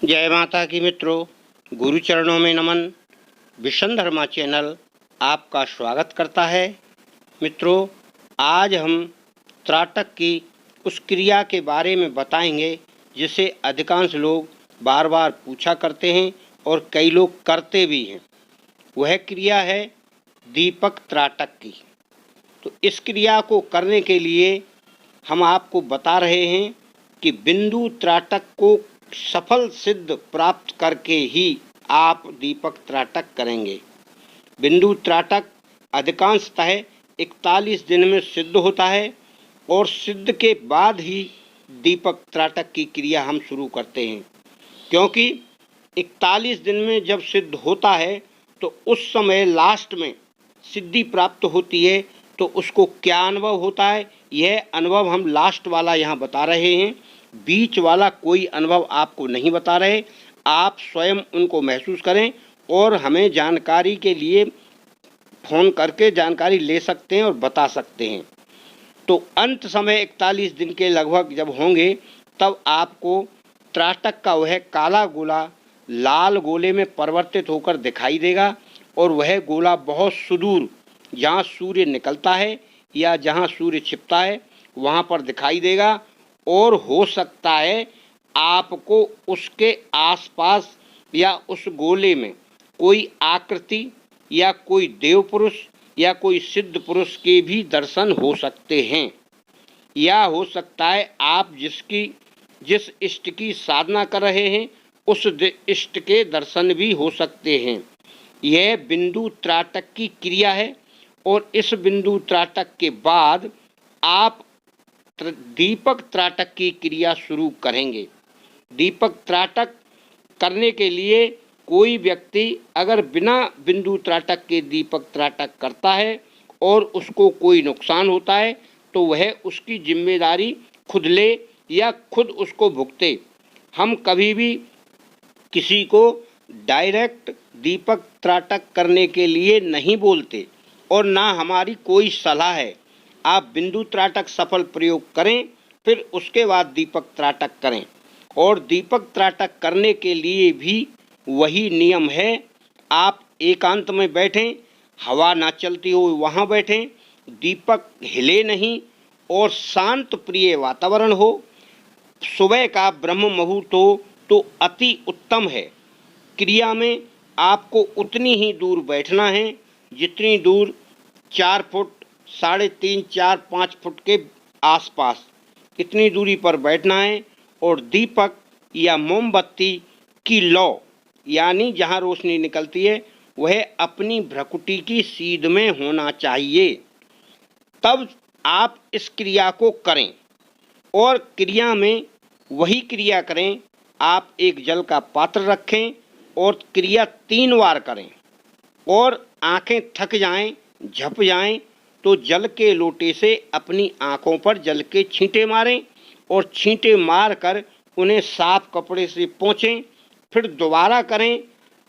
जय माता की मित्रों, गुरु चरणों में नमन। विषणधर्मा चैनल आपका स्वागत करता है। मित्रों, आज हम त्राटक की उस क्रिया के बारे में बताएंगे जिसे अधिकांश लोग बार बार पूछा करते हैं और कई लोग करते भी हैं। वह क्रिया है दीपक त्राटक की। तो इस क्रिया को करने के लिए हम आपको बता रहे हैं कि बिंदु त्राटक को सफल सिद्ध प्राप्त करके ही आप दीपक त्राटक करेंगे। बिंदु त्राटक अधिकांशतः 41 दिन में सिद्ध होता है और सिद्ध के बाद ही दीपक त्राटक की क्रिया हम शुरू करते हैं, क्योंकि 41 दिन में जब सिद्ध होता है तो उस समय लास्ट में सिद्धि प्राप्त होती है। तो उसको क्या अनुभव होता है, यह अनुभव हम लास्ट वाला यहाँ बता रहे हैं। बीच वाला कोई अनुभव आपको नहीं बता रहे। आप स्वयं उनको महसूस करें और हमें जानकारी के लिए फ़ोन करके जानकारी ले सकते हैं और बता सकते हैं। तो अंत समय 41 दिन के लगभग जब होंगे तब आपको त्राटक का वह काला गोला लाल गोले में परिवर्तित होकर दिखाई देगा और वह गोला बहुत सुदूर जहाँ सूर्य निकलता है या जहाँ सूर्य छिपता है वहाँ पर दिखाई देगा। और हो सकता है आपको उसके आसपास या उस गोले में कोई आकृति या कोई देव पुरुष या कोई सिद्ध पुरुष के भी दर्शन हो सकते हैं, या हो सकता है आप जिस इष्ट की साधना कर रहे हैं उस इष्ट के दर्शन भी हो सकते हैं। यह बिंदु त्राटक की क्रिया है और इस बिंदु त्राटक के बाद आप दीपक त्राटक की क्रिया शुरू करेंगे। दीपक त्राटक करने के लिए कोई व्यक्ति अगर बिना बिंदु त्राटक के दीपक त्राटक करता है और उसको कोई नुकसान होता है तो वह उसकी जिम्मेदारी खुद ले या खुद उसको भुगते। हम कभी भी किसी को डायरेक्ट दीपक त्राटक करने के लिए नहीं बोलते और ना हमारी कोई सलाह है। आप बिंदु त्राटक सफल प्रयोग करें, फिर उसके बाद दीपक त्राटक करें। और दीपक त्राटक करने के लिए भी वही नियम है। आप एकांत में बैठें, हवा ना चलती हो वहाँ बैठें, दीपक हिले नहीं और शांत प्रिय वातावरण हो। सुबह का ब्रह्म मुहूर्त हो तो अति उत्तम है। क्रिया में आपको उतनी ही दूर बैठना है जितनी दूर 4 फुट 3.5 4 5 फुट के आसपास इतनी दूरी पर बैठना है। और दीपक या मोमबत्ती की लौ यानी जहाँ रोशनी निकलती है वह अपनी भ्रकुटी की सीध में होना चाहिए। तब आप इस क्रिया को करें और क्रिया में वही क्रिया करें। आप एक जल का पात्र रखें और क्रिया 3 बार करें और आंखें थक जाएं, झप जाएं तो जल के लोटे से अपनी आंखों पर जल के छींटे मारें और छींटे मार कर उन्हें साफ कपड़े से पोंछें। फिर दोबारा करें,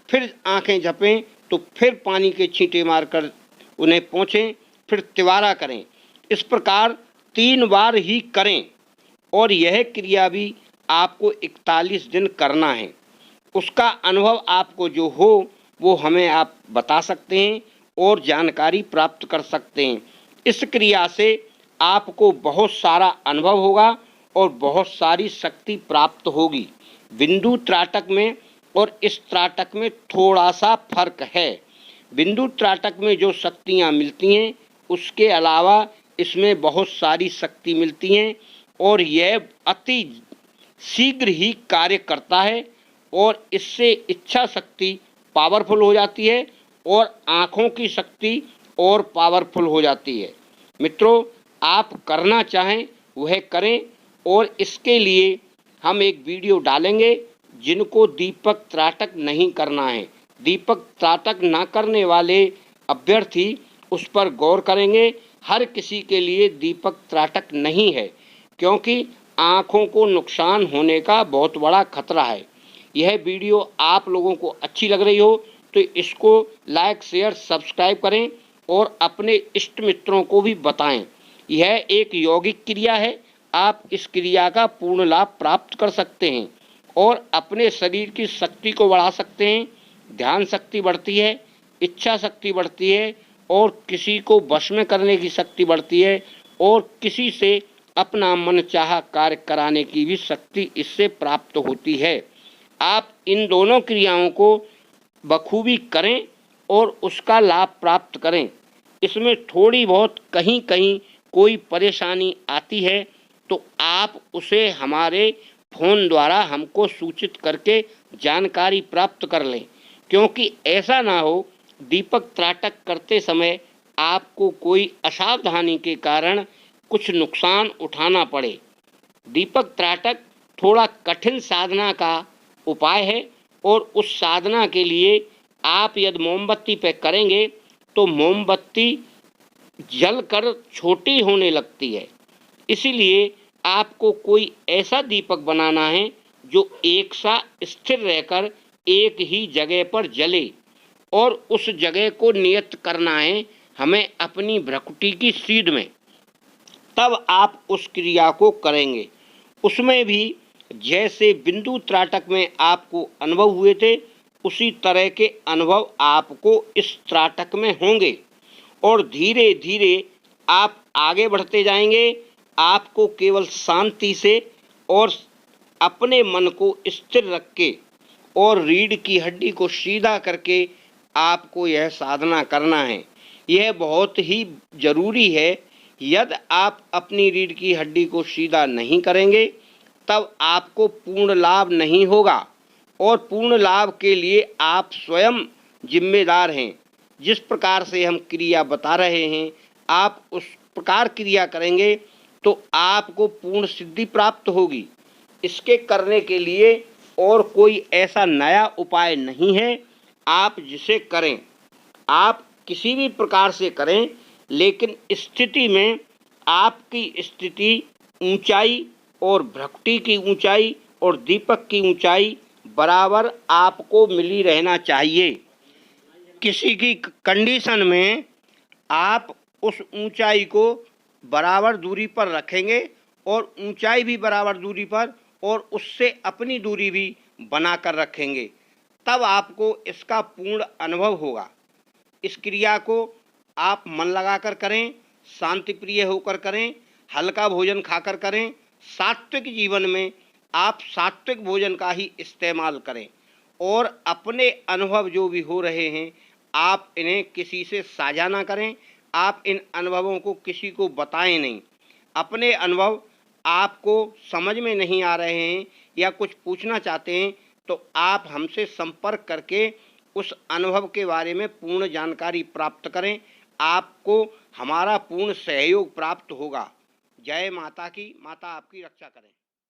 फिर आंखें झपें तो फिर पानी के छींटे मारकर उन्हें पोंछें, फिर तिवारा करें। इस प्रकार 3 बार ही करें और यह क्रिया भी आपको 41 दिन करना है। उसका अनुभव आपको जो हो वो हमें आप बता सकते हैं और जानकारी प्राप्त कर सकते हैं। इस क्रिया से आपको बहुत सारा अनुभव होगा और बहुत सारी शक्ति प्राप्त होगी। बिंदु त्राटक में और इस त्राटक में थोड़ा सा फर्क है। बिंदु त्राटक में जो शक्तियाँ मिलती हैं उसके अलावा इसमें बहुत सारी शक्ति मिलती हैं और यह अति शीघ्र ही कार्य करता है और इससे इच्छा शक्ति पावरफुल हो जाती है और आँखों की शक्ति और पावरफुल हो जाती है। मित्रों, आप करना चाहें वह करें और इसके लिए हम एक वीडियो डालेंगे। जिनको दीपक त्राटक नहीं करना है, दीपक त्राटक ना करने वाले अभ्यर्थी उस पर गौर करेंगे। हर किसी के लिए दीपक त्राटक नहीं है, क्योंकि आँखों को नुकसान होने का बहुत बड़ा खतरा है। यह वीडियो आप लोगों को अच्छी लग रही हो तो इसको लाइक शेयर सब्सक्राइब करें और अपने इष्ट मित्रों को भी बताएं। यह एक यौगिक क्रिया है, आप इस क्रिया का पूर्ण लाभ प्राप्त कर सकते हैं और अपने शरीर की शक्ति को बढ़ा सकते हैं। ध्यान शक्ति बढ़ती है, इच्छा शक्ति बढ़ती है और किसी को वश में करने की शक्ति बढ़ती है और किसी से अपना मनचाहा कार्य कराने की भी शक्ति इससे प्राप्त होती है। आप इन दोनों क्रियाओं को बखूबी करें और उसका लाभ प्राप्त करें। इसमें थोड़ी बहुत कहीं कहीं कोई परेशानी आती है तो आप उसे हमारे फ़ोन द्वारा हमको सूचित करके जानकारी प्राप्त कर लें, क्योंकि ऐसा ना हो दीपक त्राटक करते समय आपको कोई असावधानी के कारण कुछ नुकसान उठाना पड़े। दीपक त्राटक थोड़ा कठिन साधना का उपाय है और उस साधना के लिए आप यदि मोमबत्ती पे करेंगे तो मोमबत्ती जलकर छोटी होने लगती है। इसीलिए आपको कोई ऐसा दीपक बनाना है जो एक सा स्थिर रहकर एक ही जगह पर जले और उस जगह को नियत करना है हमें अपनी भ्रकुटी की सीध में। तब आप उस क्रिया को करेंगे। उसमें भी जैसे बिंदु त्राटक में आपको अनुभव हुए थे उसी तरह के अनुभव आपको इस त्राटक में होंगे और धीरे धीरे आप आगे बढ़ते जाएंगे। आपको केवल शांति से और अपने मन को स्थिर रख के और रीढ़ की हड्डी को सीधा करके आपको यह साधना करना है। यह बहुत ही जरूरी है। यदि आप अपनी रीढ़ की हड्डी को सीधा नहीं करेंगे तब आपको पूर्ण लाभ नहीं होगा और पूर्ण लाभ के लिए आप स्वयं जिम्मेदार हैं। जिस प्रकार से हम क्रिया बता रहे हैं आप उस प्रकार क्रिया करेंगे तो आपको पूर्ण सिद्धि प्राप्त होगी। इसके करने के लिए और कोई ऐसा नया उपाय नहीं है आप जिसे करें। आप किसी भी प्रकार से करें, लेकिन स्थिति में आपकी स्थिति ऊंचाई और भ्रकुटी की ऊंचाई और दीपक की ऊंचाई बराबर आपको मिली रहना चाहिए। किसी की कंडीशन में आप उस ऊंचाई को बराबर दूरी पर रखेंगे और ऊंचाई भी बराबर दूरी पर और उससे अपनी दूरी भी बनाकर रखेंगे, तब आपको इसका पूर्ण अनुभव होगा। इस क्रिया को आप मन लगाकर करें, शांति प्रिय होकर करें, हल्का भोजन खाकर करें। सात्विक जीवन में आप सात्विक भोजन का ही इस्तेमाल करें और अपने अनुभव जो भी हो रहे हैं आप इन्हें किसी से साझा ना करें। आप इन अनुभवों को किसी को बताएं नहीं। अपने अनुभव आपको समझ में नहीं आ रहे हैं या कुछ पूछना चाहते हैं तो आप हमसे संपर्क करके उस अनुभव के बारे में पूर्ण जानकारी प्राप्त करें। आपको हमारा पूर्ण सहयोग प्राप्त होगा। जय माता की। माता आपकी रक्षा करें।